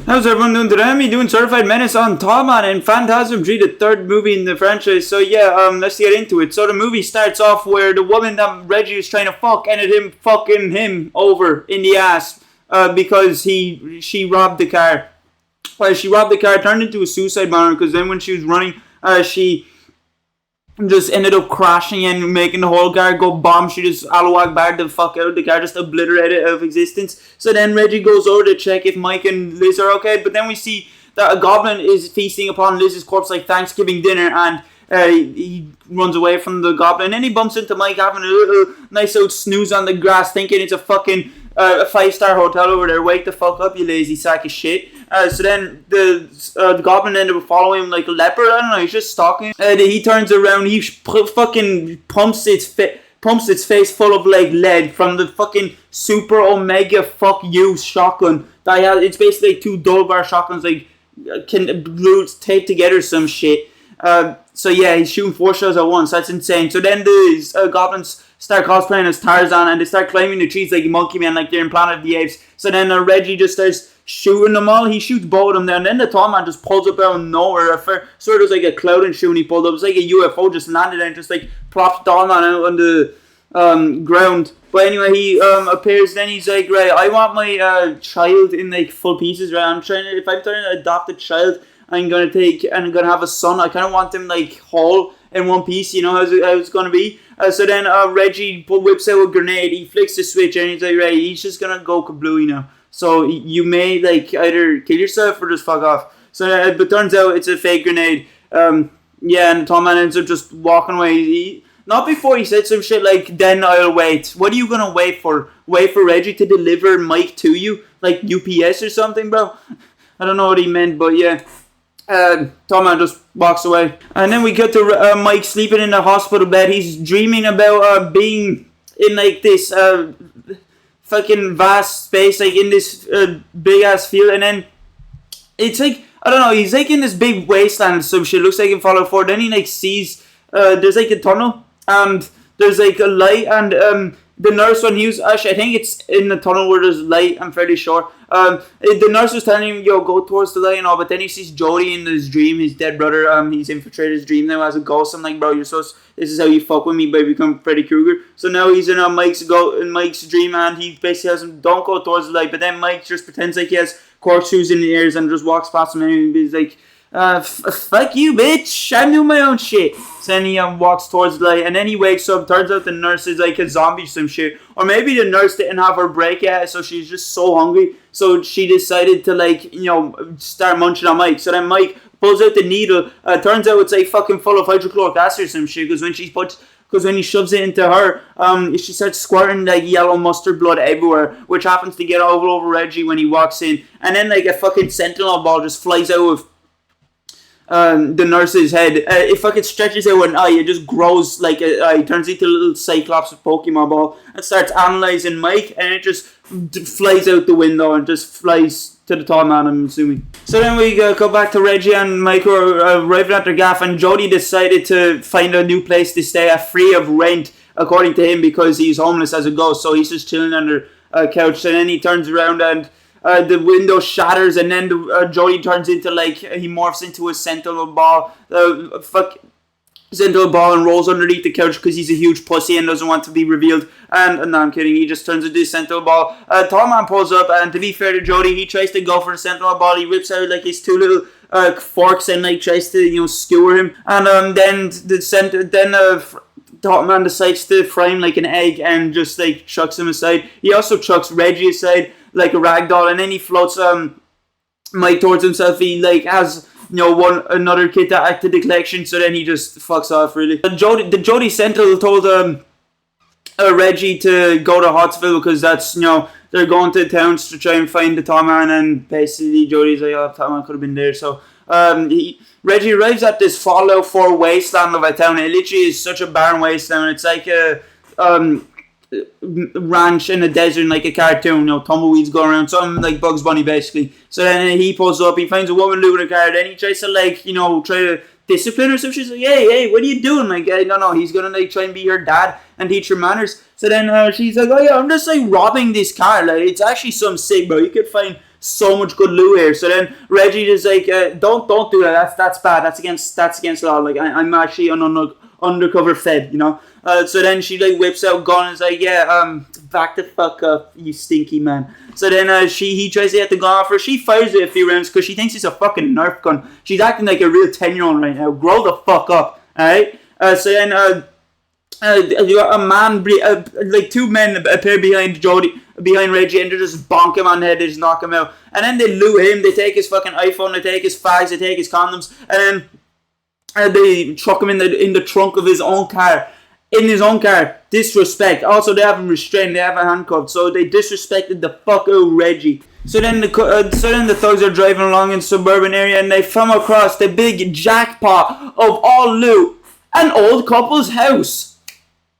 How's everyone doing today? I'm doing Certified Menace on Tallman and Phantasm 3, the third movie in the franchise. So yeah, let's get into it. So the movie starts off where the woman that Reggie was trying to fuck ended him fucking him over in the ass because she robbed the car. Well, she robbed the car, turned into a suicide bomber because then when she was running, she just ended up crashing and making the whole car go bomb. She just Allahu Akbar the fuck out of the car, just obliterated it out of existence. So then Reggie goes over to check if Mike and Liz are okay, but then we see that a goblin is feasting upon Liz's corpse like Thanksgiving dinner, and he runs away from the goblin. And then he bumps into Mike having a little nice old snooze on the grass, thinking it's a fucking a 5-star hotel over there. Wake the fuck up, you lazy sack of shit. So then the goblin ended up following him like a leopard. I don't know. He's just stalking. He turns around. He fucking pumps its face full of like lead from the fucking super omega fuck you shotgun that has. It's basically like two dull bar shotguns like glued taped together some shit. So yeah, he's shooting 4 shots at once. That's insane. So then the goblins start cosplaying as Tarzan and they start climbing the trees like Monkey Man, like they're in Planet of the Apes. So then Reggie just starts shooting them all. He shoots both of them there, and then the tall man just pulls up out of nowhere. Sort of like a cloud and shoe, and he pulled up. It's like a UFO just landed and just like plops tall man out on the ground. But anyway, he appears. Then he's like, right, I want my child in like full pieces. Right, if I'm trying to adopt a child, I'm gonna have a son. I kind of want them like whole in one piece. You know how it's gonna be. So then Reggie whips out a grenade. He flicks the switch and he's like, right, he's just gonna go kablooey now. So you may like either kill yourself or just fuck off. So but turns out it's a fake grenade. Yeah, and the tall man ends up just walking away. Not before he said some shit like, then I'll wait. What are you gonna wait for? Wait for Reggie to deliver Mike to you? Like UPS or something, bro? I don't know what he meant, but yeah. Tall man just walks away. And then we get to Mike sleeping in the hospital bed. He's dreaming about being in like this fucking vast space, like in this big ass field, and then it's like, I don't know, he's like in this big wasteland or some shit, looks like in Fallout 4. Then he like sees there's like a tunnel and there's like a light, and the nurse, when he was actually, I think it's in the tunnel where there's light, I'm fairly sure. The nurse was telling him, yo, go towards the light and all, but then he sees Jody in his dream, his dead brother. He's infiltrated his dream now as a ghost. I'm like, bro, this is how you fuck with me by becoming Freddy Krueger. So now he's in Mike's dream, and he basically has him, don't go towards the light, but then Mike just pretends like he has corkscrews in the ears and just walks past him, and he's like, fuck you, bitch, I'm doing my own shit. So then he walks towards the light, and then he wakes up. Turns out the nurse is like a zombie, some shit. Or maybe the nurse didn't have her break yet, so she's just so hungry. So she decided to like, start munching on Mike. So then Mike pulls out the needle. Turns out it's like fucking full of hydrochloric acid or some shit, because when he shoves it into her, she starts squirting like yellow mustard blood everywhere, which happens to get all over Reggie when he walks in. And then like a fucking sentinel ball just flies out of the nurse's head. It fucking stretches out an eye. It just grows like an eye, turns into a little Cyclops Pokemon ball, and starts analyzing Mike, and it just flies out the window and just flies to the tall man, I'm assuming. So then we go back to Reggie and Mike are arriving at their gaff, and Jody decided to find a new place to stay at free of rent, according to him, because he's homeless as a ghost. So he's just chilling under a couch, and then he turns around and the window shatters, and then Jody turns into like, he morphs into a sentinel ball, sentinel ball, and rolls underneath the couch because he's a huge pussy and doesn't want to be revealed. And no, I'm kidding. He just turns into a sentinel ball. Tall man pulls up, and to be fair to Jody, he tries to go for the sentinel ball. He rips out like his two little forks and like tries to skewer him. And then Tall man decides to fry him like an egg and just like chucks him aside. He also chucks Reggie aside like a rag doll, and then he floats Mike towards himself. He like has another kid to add to the collection, so then he just fucks off really. The Jody Sentinel told Reggie to go to Hotsville because that's they're going to towns to try and find the tall man, and basically Jody's like, oh, tall man could have been there. So Reggie arrives at this Fallout 4 wasteland of a town. It literally is such a barren wasteland. It's like a ranch in a desert, like a cartoon, tumbleweeds go around, something like Bugs Bunny basically. So then he pulls up, he finds a woman looting a car, then he tries to like, try to discipline her. So she's like, hey, what are you doing? Like, no, he's gonna like try and be her dad and teach her manners. So then she's like, oh yeah, I'm just like robbing this car, like it's actually some sick, bro. You could find so much good loot here. So then Reggie is like, don't do that. That's bad. That's against law. Like I'm actually an undercover fed, you know. So then she like whips out a gun and is like, yeah, back the fuck up, you stinky man. So then he tries to get the gun off her. She fires it a few rounds because she thinks it's a fucking Nerf gun. She's acting like a real 10-year-old right now. Grow the fuck up, alright? So then you got a man, like two men appear behind Reggie, and they just bonk him on the head. They just knock him out, and then they loot him. They take his fucking iPhone. They take his fags. They take his condoms, and then they chuck him in the trunk of his own car. In his own car, disrespect. Also, they have him restrained. They have him handcuffed. So they disrespected the fuck out of Reggie. So then the thugs are driving along in suburban area, and they come across the big jackpot of all loot, an old couple's house.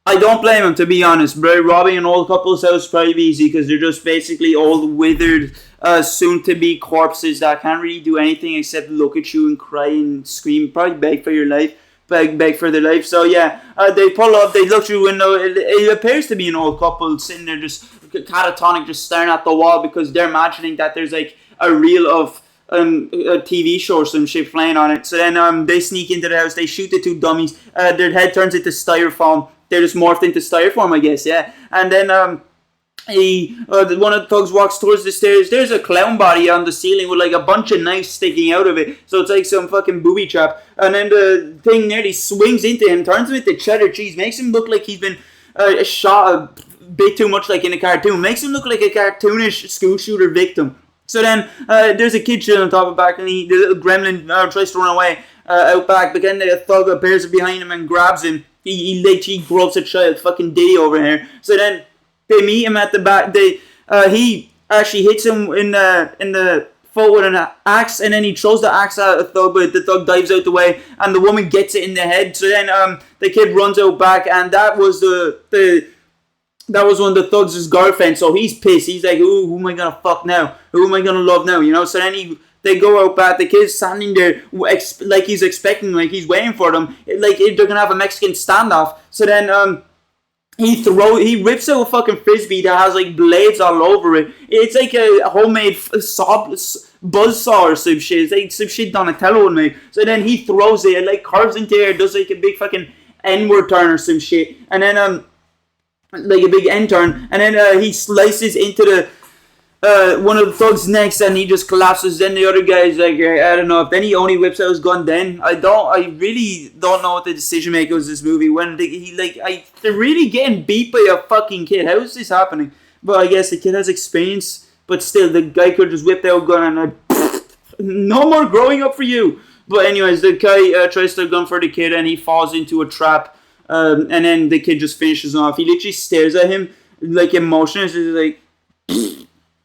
I don't blame him, to be honest, bro. Robbing an old couple's house is probably easy because they're just basically old, withered, soon-to-be corpses that can't really do anything except look at you and cry and scream. Probably beg for your life. Beg for their life. So yeah, they pull up, they look through the window. It appears to be an old couple sitting there just catatonic, just staring at the wall because they're imagining that there's like a reel of a TV show or some shit playing on it. So then they sneak into the house, they shoot the two dummies, their head turns into styrofoam. They're just morphed into styrofoam, I guess, yeah. And then one of the thugs walks towards the stairs. There's a clown body on the ceiling with like a bunch of knives sticking out of it. So it's like some fucking booby trap. And then the thing nearly swings into him, turns him into cheddar cheese, makes him look like he's been shot a bit too much like in a cartoon. Makes him look like a cartoonish school shooter victim. So then there's a kid chilling on top of back, and the little gremlin tries to run away out back. But then the thug appears behind him and grabs him. He literally gropes a child, fucking Diddy over here. So then they meet him at the back. He actually hits him in the foot with an axe, and then he throws the axe at the thug, but the thug dives out the way, and the woman gets it in the head. So then the kid runs out back, and that was that was one of the thugs' girlfriend. So he's pissed. He's like, "Ooh, who am I gonna fuck now? Who am I gonna love now?" You know. So then they go out back. The kid's standing there like he's expecting, like he's waiting for them. Like they're gonna have a Mexican standoff. So then he rips out a fucking frisbee that has like blades all over it. It's like a homemade buzzsaw or some shit. It's like some shit Donatello would make. So then he throws it, and like curves into air, does like a big fucking N-word turn or some shit, and then like a big N turn, and then he slices into the one of the thugs' necks, and he just collapses. Then the other guy's like, I don't know. Then he only whips out his gun. Then I really don't know what the decision maker was this movie. When they're really getting beat by a fucking kid. How is this happening? But I guess the kid has experience. But still, the guy could just whip out a gun and no more growing up for you. But anyways, the guy tries to gun for the kid, and he falls into a trap. And then the kid just finishes off. He literally stares at him like emotionless. He's like.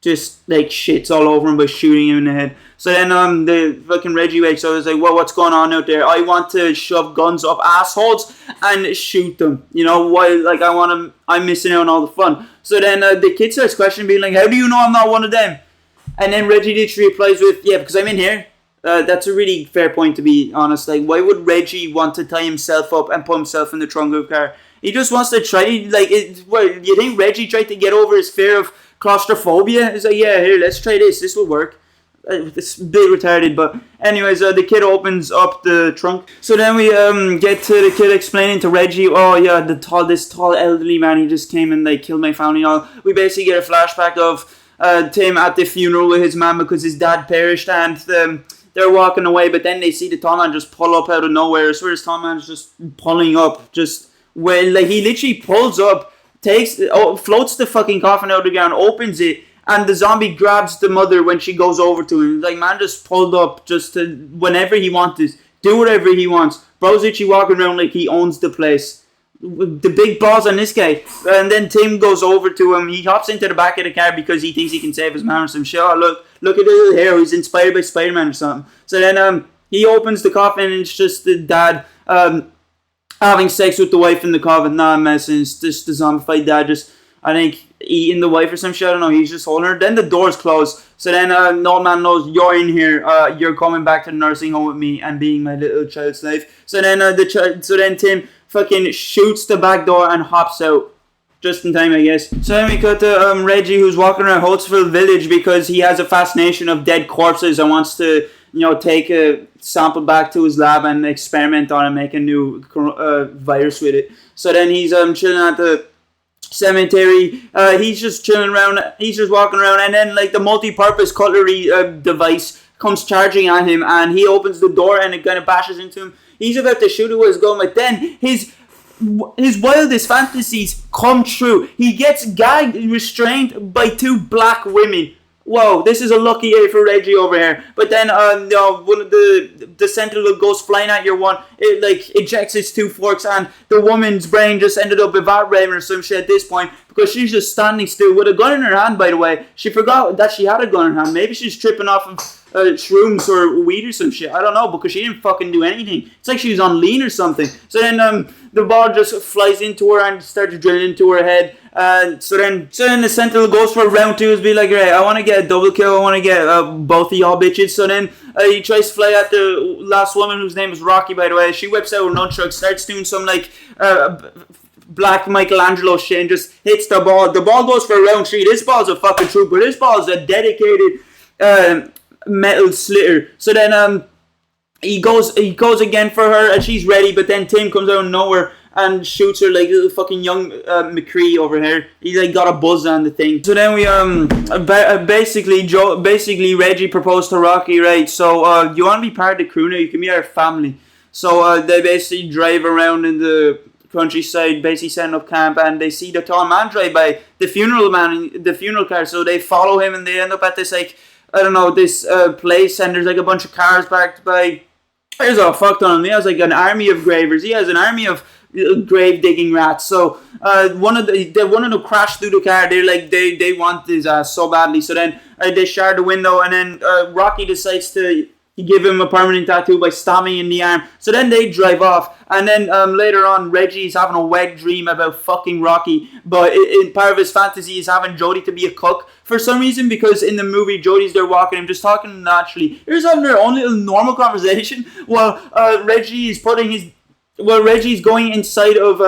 Just like shits all over him by shooting him in the head. So then the fucking Reggie wakes up. He's like, well, what's going on out there? I want to shove guns up assholes and shoot them. You know why? Like I'm missing out on all the fun. So then the kid starts questioning, being like, how do you know I'm not one of them? And then Reggie literally replies with, yeah, because I'm in here. That's a really fair point, to be honest. Like, why would Reggie want to tie himself up and put himself in the trunk of a car? He just wants to try, like, you think Reggie tried to get over his fear of claustrophobia? It's like, yeah, here, let's try this. This will work. It's a bit retarded, but anyways, the kid opens up the trunk. So then we get to the kid explaining to Reggie, oh yeah, this tall elderly man, he just came and like killed my family and all. We basically get a flashback of Tim at the funeral with his mom because his dad perished, and they're walking away, but then they see the tall man just pull up out of nowhere. So this tall man's just pulling up, like he literally pulls up, floats the fucking coffin out of the ground, opens it, and the zombie grabs the mother when she goes over to him. Like, man just pulled up just to, whenever he wants, do whatever he wants. Bro's literally walking around like he owns the place. The big balls on this guy. And then Tim goes over to him. He hops into the back of the car because he thinks he can save his man or some shit. Oh, look at the little hair. He's inspired by Spider-Man or something. So then he opens the coffin, and it's just the dad having sex with the wife in the coffin. Nah, I'm messing. It's just the zombified dad just, I think, eating the wife or some shit. I don't know. He's just holding her. Then the doors close. So then no man knows you're in here. You're coming back to the nursing home with me and being my little child slave. So then Tim fucking shoots the back door and hops out. just in time, I guess. So then we cut to Reggie, who's walking around Holtzville Village because he has a fascination of dead corpses and wants to, take a sample back to his lab and experiment on and make a new virus with it. So then he's chilling at the cemetery. He's just chilling around. He's just walking around, and then like the multi-purpose cutlery device comes charging at him, and he opens the door and it kind of bashes into him. He's about to shoot it with his gun, but then his wildest fantasies come true. He gets gagged and restrained by 2 black women. Whoa, this is a lucky day for Reggie over here. But then, one of the sentinel goes flying at your one. It ejects its 2 forks, and the woman's brain just ended up evaporating or some shit at this point because she's just standing still with a gun in her hand. By the way, she forgot that she had a gun in her hand. Maybe she's tripping off of shrooms or weed or some shit. I don't know, because she didn't fucking do anything. It's like she was on lean or something. So then the ball just flies into her and starts drilling into her head. So then the sentinel goes for round 2. Is be like, right, I want to get a double kill. I want to get both of y'all bitches. So then he tries to fly at the last woman, whose name is Rocky, by the way. She whips out a nunchuck, starts doing some black Michelangelo shit, and just hits the ball. The ball goes for round 3. This ball's a fucking trooper. This ball's a dedicated metal slitter. So then he goes again for her, and she's ready, but then Tim comes out of nowhere and shoots her like little fucking young McCree over here. He got a buzz on the thing. So then we basically Reggie proposed to Rocky, right? So you want to be part of the crew now? You can be our family. So they basically drive around in the countryside, basically setting up camp, and they see the tall man drive by, the funeral car. So they follow him, and they end up at this this place, and there's like a bunch of cars parked by. There's a fuck ton of them. He has like an army of gravers. He has an army of grave digging rats. So one of them crashed through the car. They want his ass so badly. So then they shard the window, and then Rocky decides to give him a permanent tattoo by stabbing in the arm. So then they drive off, and then later on, Reggie's having a wet dream about fucking Rocky, but in part of his fantasy is having Jodie to be a cook for some reason, because in the movie Jodie's there walking him, just talking naturally. They're just having their own little normal conversation while Reggie's going inside of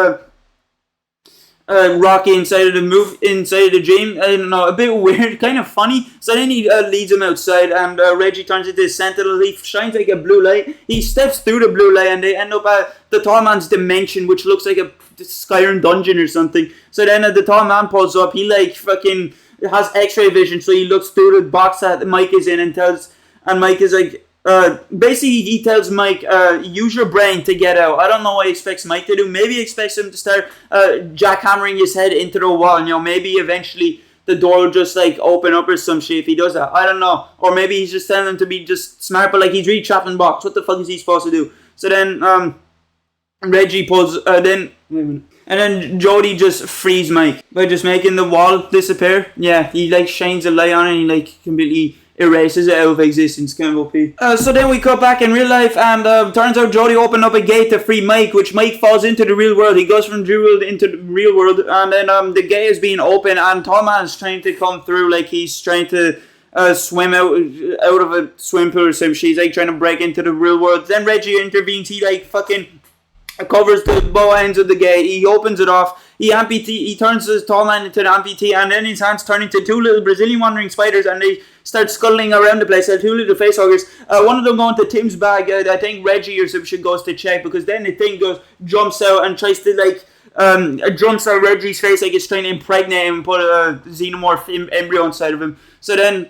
Rocky inside of the dream. I don't know, a bit weird, kind of funny. So then he leads him outside, and Reggie turns into his sentinel. He shines like a blue light. He steps through the blue light, and they end up at the tall man's dimension, which looks like a Skyrim dungeon or something. So then the tall man pulls up. He fucking has X-ray vision, so he looks through the box that Mike is in, and Mike is like, basically he tells Mike, use your brain to get out. I don't know what he expects Mike to do. Maybe he expects him to start jackhammering his head into the wall, maybe eventually the door will just open up or some shit if he does that. I don't know. Or maybe he's just telling him to be just smart, but he's really trapped in the box. What the fuck is he supposed to do? So then Reggie pulls and then Jodie just frees Mike by just making the wall disappear. Yeah, he shines a light on it, and he completely erases it out of existence, kind of OP. So then we cut back in real life, and turns out Jodie opened up a gate to free Mike, which Mike falls into the real world. He goes from the real world into the real world, and then the gate is being open, and Tallman is trying to come through, he's trying to swim out of a swim pool or some shit. He's trying to break into the real world. Then Reggie intervenes. He fucking covers the bow ends of the gate. He opens it off. He turns his tall man into an amputee, and then his hands turn into 2 little Brazilian wandering spiders, and they start scuttling around the place. 2 little face huggers. One of them going to Tim's bag. I think Reggie or some shit goes to check, because then the thing jumps out and tries to jumps out Reggie's face it's trying to impregnate him and put a xenomorph embryo inside of him. So then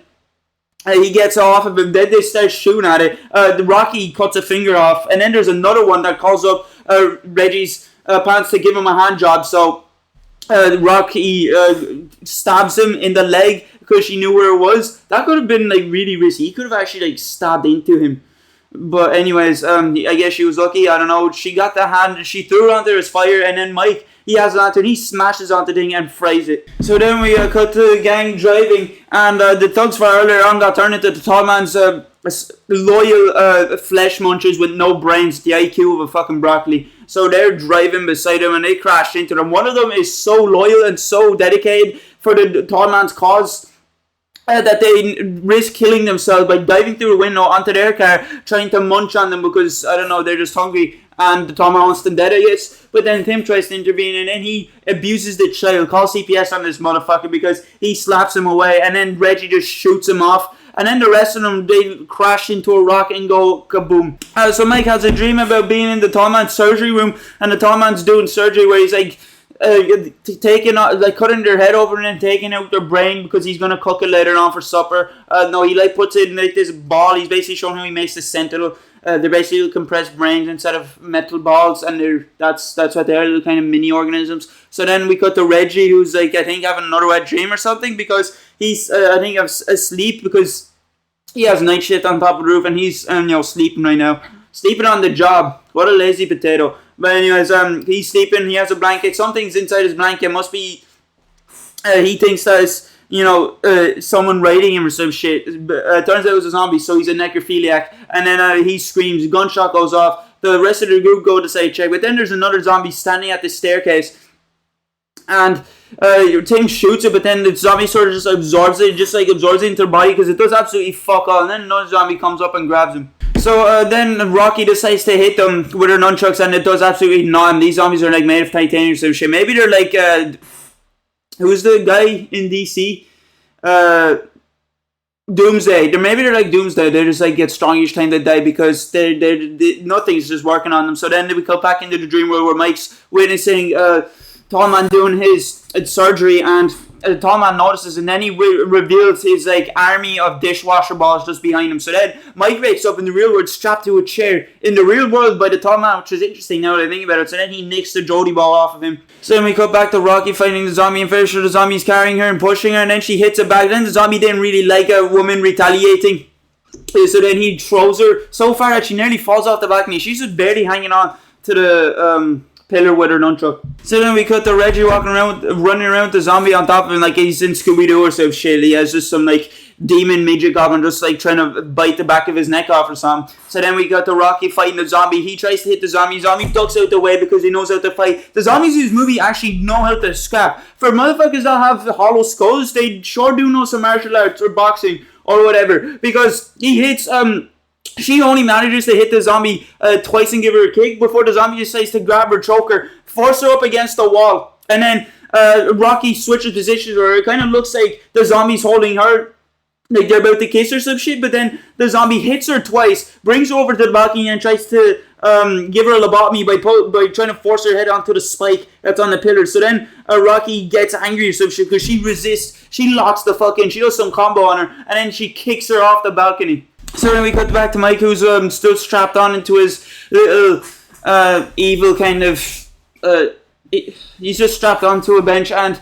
he gets off of him. Then they start shooting at it. The Rocky cuts a finger off, and then there's another one that calls up Reggie's pants to give him a hand job. So Rocky stabs him in the leg because she knew where it was. That could have been really risky. He could have actually stabbed into him. But anyways, I guess she was lucky. I don't know. She got the hand. She threw it onto his fire, and then Mike, he has a lantern. He smashes onto the thing and fries it. So then we cut to the gang driving, and the thugs for earlier on got turned into the tall man's loyal flesh munchers with no brains, the IQ of a fucking broccoli. So they're driving beside him, and they crashed into them. One of them is so loyal and so dedicated for the tall man's cause that they risk killing themselves by diving through the window onto their car, trying to munch on them because, I don't know, they're just hungry. and the tallman wants them dead, I guess. But then Tim tries to intervene, and then he abuses the child, calls CPS on this motherfucker because he slaps him away, and then Reggie just shoots him off. And then the rest of them, they crash into a rock and go kaboom. So Mike has a dream about being in the tallman's surgery room, and the tallman's doing surgery where he's like taking out, like cutting their head open and then taking out their brain because he's gonna cook it later on for supper. No, he like puts it in like this ball. He's basically showing how he makes the sentinel. They're basically compressed brains instead of metal balls, and that's what they are, little kind of mini organisms. So then we cut to Reggie, who's like, I think having another wet dream or something, because he's I think asleep because he has night shift on top of the roof, and he's sleeping right now, sleeping on the job. What a lazy potato. But anyways, he's sleeping. He has a blanket. Something's inside his blanket. Must be he thinks that it's someone writing him or some shit. Turns out it was a zombie, so he's a necrophiliac. And then he screams. Gunshot goes off. The rest of the group go to say check. But then there's another zombie standing at the staircase. And Tim shoots it, but then the zombie sort of just absorbs it into their body because it does absolutely fuck all. And then another zombie comes up and grabs him. So then Rocky decides to hit them with her nunchucks, and it does absolutely nothing. These zombies are like made of titanium or some shit. Maybe they're like who's the guy in DC? Doomsday. They're like Doomsday. They just like get strong each time they die because they nothing's just working on them. So then we come back into the dream world where Mike's witnessing Tallman doing his surgery, and Tallman notices, and then he reveals his like army of dishwasher balls just behind him. So then Mike wakes up in the real world strapped to a chair in the real world by the Tallman, which is interesting now that I think about it. So then he nicks the Jody ball off of him. So then we cut back to Rocky fighting the zombie, and fairly sure the zombie's carrying her and pushing her, and then she hits it back. Then the zombie didn't really like a woman retaliating, so then he throws her so far that she nearly falls off the balcony. She's just barely hanging on to the pillar with her nunchuck. So then we cut to Reggie running around with the zombie on top of him like he's in Scooby-Doo or some shit. He has just some like demon midget goblin just like trying to bite the back of his neck off or something. So then we got the Rocky fighting the zombie. He tries to hit the zombie. Zombie ducks out the way because he knows how to fight. The zombies in this movie actually know how to scrap. For motherfuckers that have hollow skulls, they sure do know some martial arts or boxing or whatever, because he hits she only manages to hit the zombie twice and give her a kick before the zombie decides to grab her, choke her, force her up against the wall. And then Rocky switches positions where it kind of looks like the zombie's holding her, like they're about to kiss or some shit. But then the zombie hits her twice, brings her over to the balcony, and tries to give her a lobotomy by trying to force her head onto the spike that's on the pillar. So then Rocky gets angry or some shit because she resists. She locks the fuck in. She does some combo on her, and then she kicks her off the balcony. So then we cut back to Mike, who's still strapped on into his little evil kind of... he's just strapped onto a bench, and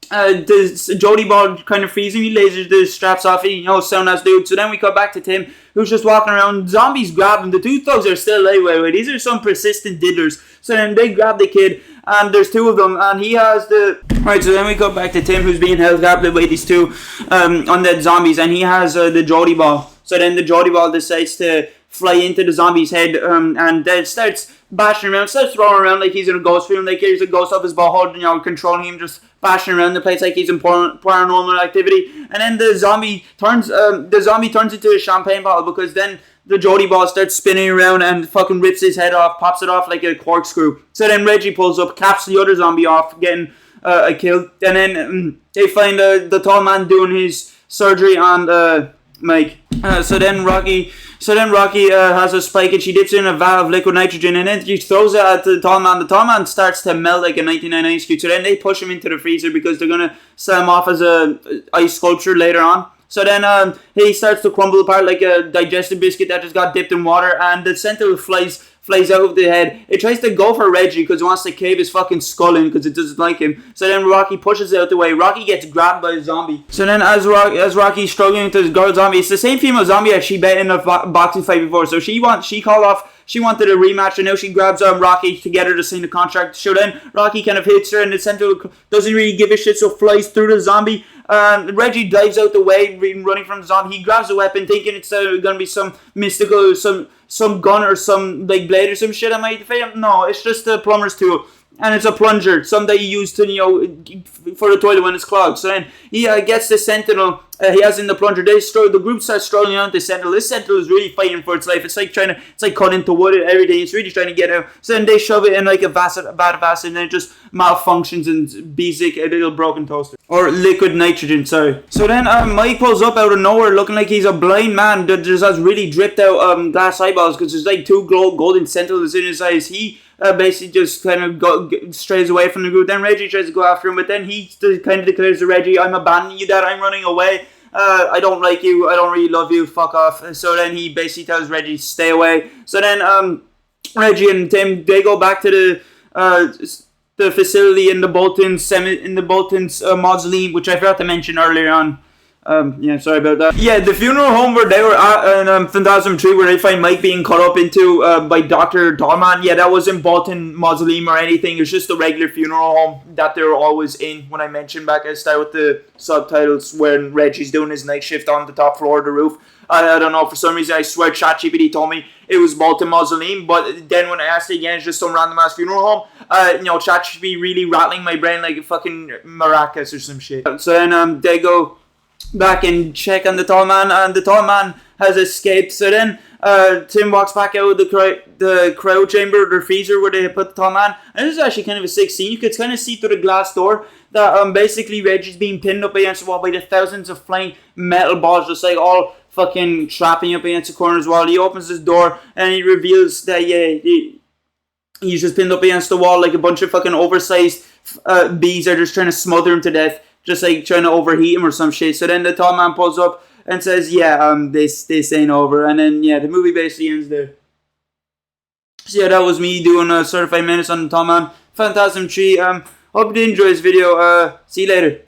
the Jody ball kind of frees him. He lasers the straps off. Sound ass dude. So then we cut back to Tim, who's just walking around. Zombies grab him. The two thugs are still alive. These are some persistent diddlers. So then they grab the kid, and there's two of them, and he has the... Right, so then we cut back to Tim, who's being held captive by these two undead zombies, and he has the Jody ball. So then the Jody ball decides to fly into the zombie's head, and then starts bashing around, starts throwing around like he's in a ghost film, like he's a ghost of his butthole, controlling him, just bashing around the place like he's in paranormal activity. And then the zombie turns into a champagne bottle, because then the Jody ball starts spinning around and fucking rips his head off, pops it off like a corkscrew. So then Reggie pulls up, caps the other zombie off, getting a kill. And then they find the tall man doing his surgery on Mike. So then Rocky has a spike, and she dips in a vat of liquid nitrogen, and then she throws it at the tall man. The tall man starts to melt like a 1999 ice cube. So then they push him into the freezer because they're gonna sell him off as a ice sculpture later on. So then he starts to crumble apart like a digestive biscuit that just got dipped in water, and the sentinel flies out of the head. It tries to go for Reggie because it wants to cave his fucking skull in because it doesn't like him. So then Rocky pushes it out the way. Rocky gets grabbed by a zombie. So then as Rocky's struggling with this girl zombie, it's the same female zombie that she bet in a boxing fight before. So she wanted a rematch, and now she grabs Rocky to get her to sign the contract. So then Rocky kind of hits her, and the sentinel doesn't really give a shit, so flies through the zombie. Reggie dives out the way, running from the zombie. He grabs a weapon, thinking it's going to be some mystical, some gun or some like blade or some shit. Am I defeating? No, it's just a plumber's tool, and it's a plunger, some that you use to for the toilet when it's clogged. So then he gets the sentinel, he has in the plunger. The group starts strolling on the Sentinel. This Sentinel is really fighting for its life. It's like cut into wood and everything. It's really trying to get out. So then they shove it in like a vat of acid, and then it just malfunctions and beats like a little broken toaster. Or liquid nitrogen, sorry. So then Mike pulls up out of nowhere looking like he's a blind man that just has really dripped out glass eyeballs because there's like two golden sentinels in his eyes. He basically just kind of strays away from the group. Then Reggie tries to go after him, but then he kind of declares to Reggie, "I'm abandoning you, Dad. I'm running away. I don't like you. I don't really love you. Fuck off." So then he basically tells Reggie to stay away. So then Reggie and Tim, they go back to the facility in the Bolton's mausoleum, which I forgot to mention earlier on. Yeah, sorry about that. Yeah, the funeral home where they were at in Phantasm 3, where they find Mike being cut up into by Dr. Tallman. Yeah, that wasn't Bolton Mausoleum or anything. It was just a regular funeral home that they were always in. When I mentioned back at the start with the subtitles, when Reggie's doing his night shift on the top floor of the roof. I don't know, for some reason I swear ChatGPT told me it was Bolton Mausoleum, but then when I asked it again, it's just some random ass funeral home. ChatGPT really rattling my brain like a fucking maracas or some shit. So then they go back and check on the tall man, and the tall man has escaped. So then Tim walks back out of the crowd chamber, the freezer where they put the tall man, and this is actually kind of a sick scene. You could kind of see through the glass door that basically Reggie's being pinned up against the wall by the thousands of flying metal balls, just like all fucking trapping up against the corners wall. He opens his door and he reveals that he's just pinned up against the wall like a bunch of fucking oversized bees are just trying to smother him to death, just like trying to overheat him or some shit. So then the tall man pulls up and says, this ain't over. And then, the movie basically ends there. So that was me doing a certified menace on the tall man. Phantasm 3. Hope you did enjoy this video. See you later.